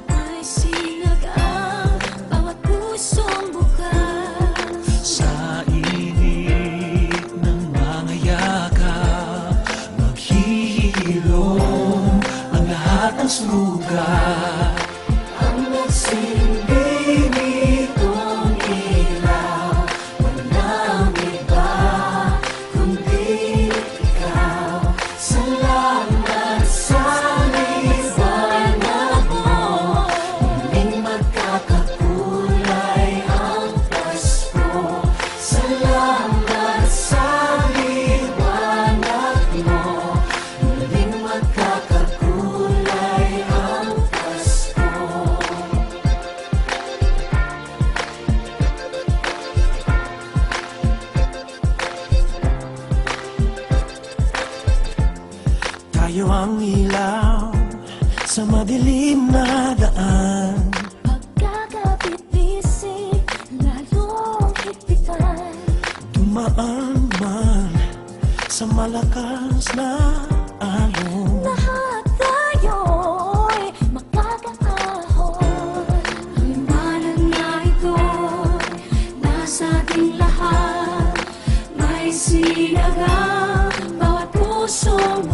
May sinag ang bawat pusong bukas. Sa init ng mga yakap, maghihilom ang lahat ng sugat. Ang nagsilbi nitong ilaw, walang iba kundi ikaw. Salamat sa liwanag mo, muling magkakakulay ang Pasko. Salamat sa liwanag mo, muling magkakakulay ang Pasko. Tayo ang ilaw sa madilim na daan. Pagkakabit-bisig, lalong higpitan. Dumaan man sa malakas na alon. Lahat tayo'y makakaahon. Ang liwanag na ito'y nasa ating lahat. May sinagang bawat pusong